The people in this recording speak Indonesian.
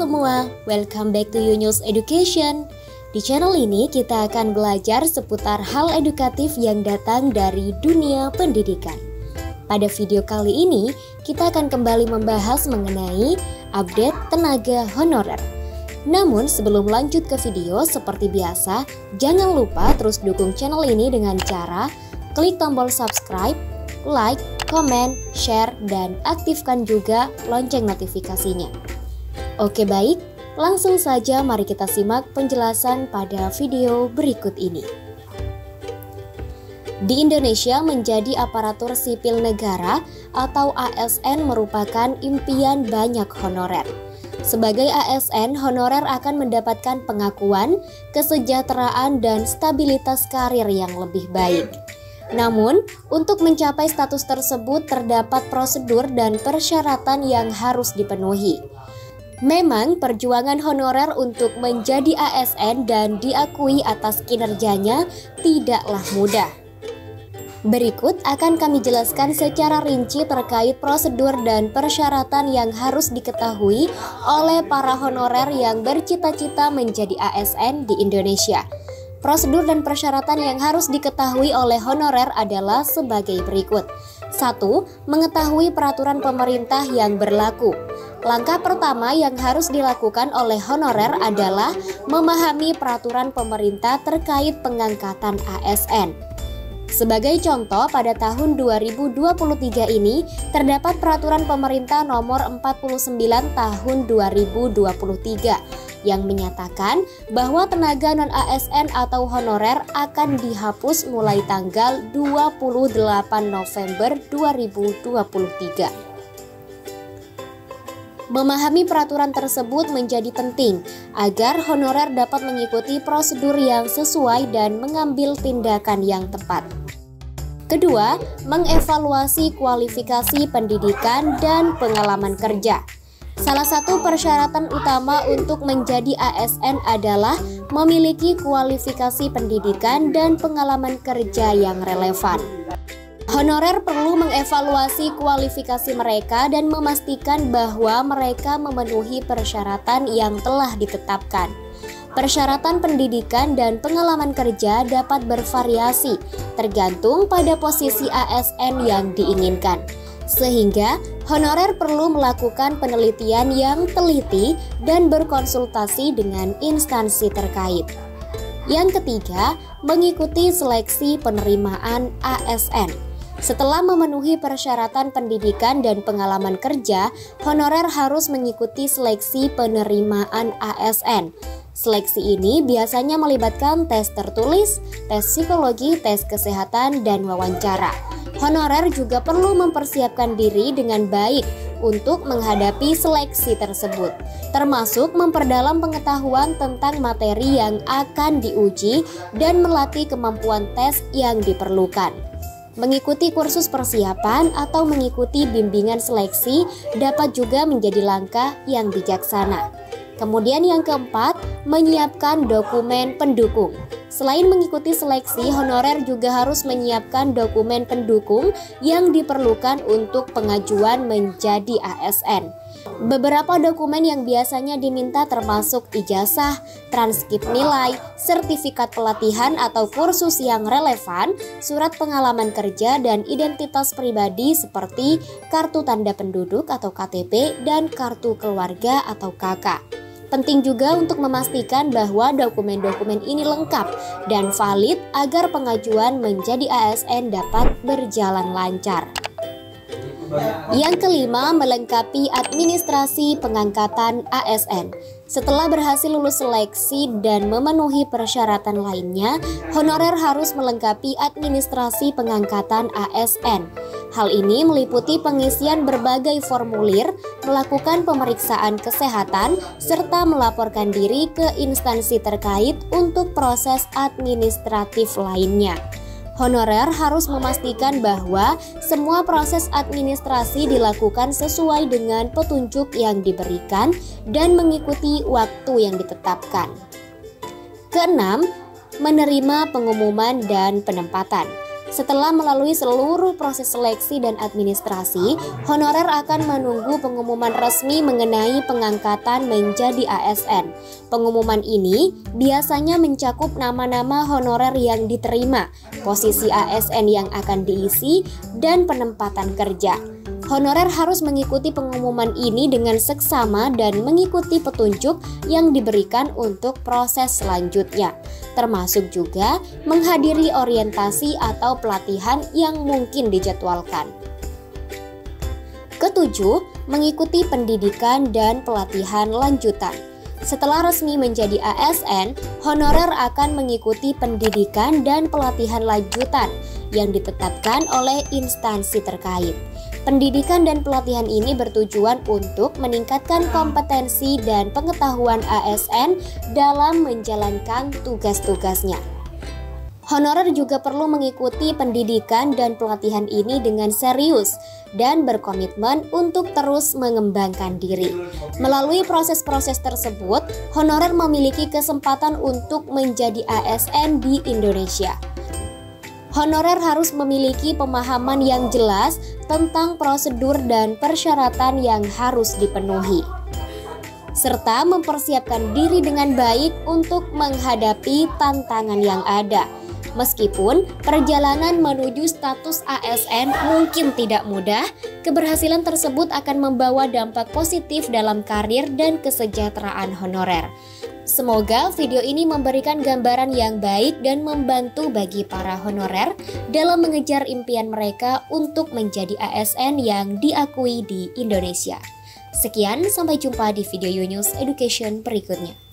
semua, welcome back to Yunus Education. Di channel ini kita akan belajar seputar hal edukatif yang datang dari dunia pendidikan. Pada video kali ini, kita akan kembali membahas mengenai update tenaga honorer. Namun sebelum lanjut ke video, seperti biasa, jangan lupa terus dukung channel ini dengan cara klik tombol subscribe, like, komen, share, dan aktifkan juga lonceng notifikasinya. Oke baik, langsung saja mari kita simak penjelasan pada video berikut ini. Di Indonesia, menjadi aparatur sipil negara atau ASN merupakan impian banyak honorer. Sebagai ASN, honorer akan mendapatkan pengakuan, kesejahteraan, dan stabilitas karir yang lebih baik. Namun, untuk mencapai status tersebut terdapat prosedur dan persyaratan yang harus dipenuhi. Memang perjuangan honorer untuk menjadi ASN dan diakui atas kinerjanya tidaklah mudah. Berikut akan kami jelaskan secara rinci terkait prosedur dan persyaratan yang harus diketahui oleh para honorer yang bercita-cita menjadi ASN di Indonesia. Prosedur dan persyaratan yang harus diketahui oleh honorer adalah sebagai berikut. 1. Mengetahui peraturan pemerintah yang berlaku. Langkah pertama yang harus dilakukan oleh honorer adalah memahami peraturan pemerintah terkait pengangkatan ASN. Sebagai contoh, pada tahun 2023 ini terdapat peraturan pemerintah nomor 49 tahun 2023 yang menyatakan bahwa tenaga non-ASN atau honorer akan dihapus mulai tanggal 28 November 2023. Memahami peraturan tersebut menjadi penting agar honorer dapat mengikuti prosedur yang sesuai dan mengambil tindakan yang tepat. Kedua, mengevaluasi kualifikasi pendidikan dan pengalaman kerja. Salah satu persyaratan utama untuk menjadi ASN adalah memiliki kualifikasi pendidikan dan pengalaman kerja yang relevan. Honorer perlu mengevaluasi kualifikasi mereka dan memastikan bahwa mereka memenuhi persyaratan yang telah ditetapkan. Persyaratan pendidikan dan pengalaman kerja dapat bervariasi tergantung pada posisi ASN yang diinginkan. Sehingga honorer perlu melakukan penelitian yang teliti dan berkonsultasi dengan instansi terkait. Yang ketiga, mengikuti seleksi penerimaan ASN. Setelah memenuhi persyaratan pendidikan dan pengalaman kerja, honorer harus mengikuti seleksi penerimaan ASN. Seleksi ini biasanya melibatkan tes tertulis, tes psikologi, tes kesehatan, dan wawancara. Honorer juga perlu mempersiapkan diri dengan baik untuk menghadapi seleksi tersebut, termasuk memperdalam pengetahuan tentang materi yang akan diuji dan melatih kemampuan tes yang diperlukan. Mengikuti kursus persiapan atau mengikuti bimbingan seleksi dapat juga menjadi langkah yang bijaksana. Kemudian yang keempat, menyiapkan dokumen pendukung. Selain mengikuti seleksi, honorer juga harus menyiapkan dokumen pendukung yang diperlukan untuk pengajuan menjadi ASN. Beberapa dokumen yang biasanya diminta termasuk ijazah, transkrip nilai, sertifikat pelatihan atau kursus yang relevan, surat pengalaman kerja, dan identitas pribadi seperti kartu tanda penduduk atau KTP dan kartu keluarga atau KK. Penting juga untuk memastikan bahwa dokumen-dokumen ini lengkap dan valid agar pengajuan menjadi ASN dapat berjalan lancar. Yang kelima, melengkapi administrasi pengangkatan ASN. Setelah berhasil lulus seleksi dan memenuhi persyaratan lainnya, honorer harus melengkapi administrasi pengangkatan ASN. Hal ini meliputi pengisian berbagai formulir, melakukan pemeriksaan kesehatan, serta melaporkan diri ke instansi terkait untuk proses administratif lainnya. Honorer harus memastikan bahwa semua proses administrasi dilakukan sesuai dengan petunjuk yang diberikan dan mengikuti waktu yang ditetapkan. Keenam, menerima pengumuman dan penempatan. Setelah melalui seluruh proses seleksi dan administrasi, honorer akan menunggu pengumuman resmi mengenai pengangkatan menjadi ASN. Pengumuman ini biasanya mencakup nama-nama honorer yang diterima, posisi ASN yang akan diisi, dan penempatan kerja. Honorer harus mengikuti pengumuman ini dengan seksama dan mengikuti petunjuk yang diberikan untuk proses selanjutnya, termasuk juga menghadiri orientasi atau pelatihan yang mungkin dijadwalkan. Ketujuh, mengikuti pendidikan dan pelatihan lanjutan. Setelah resmi menjadi ASN, honorer akan mengikuti pendidikan dan pelatihan lanjutan yang ditetapkan oleh instansi terkait. Pendidikan dan pelatihan ini bertujuan untuk meningkatkan kompetensi dan pengetahuan ASN dalam menjalankan tugas-tugasnya. Honorer juga perlu mengikuti pendidikan dan pelatihan ini dengan serius dan berkomitmen untuk terus mengembangkan diri. Melalui proses-proses tersebut, honorer memiliki kesempatan untuk menjadi ASN di Indonesia. Honorer harus memiliki pemahaman yang jelas tentang prosedur dan persyaratan yang harus dipenuhi, serta mempersiapkan diri dengan baik untuk menghadapi tantangan yang ada. Meskipun perjalanan menuju status ASN mungkin tidak mudah, keberhasilan tersebut akan membawa dampak positif dalam karir dan kesejahteraan honorer. Semoga video ini memberikan gambaran yang baik dan membantu bagi para honorer dalam mengejar impian mereka untuk menjadi ASN yang diakui di Indonesia. Sekian, sampai jumpa di video Yunus Education berikutnya.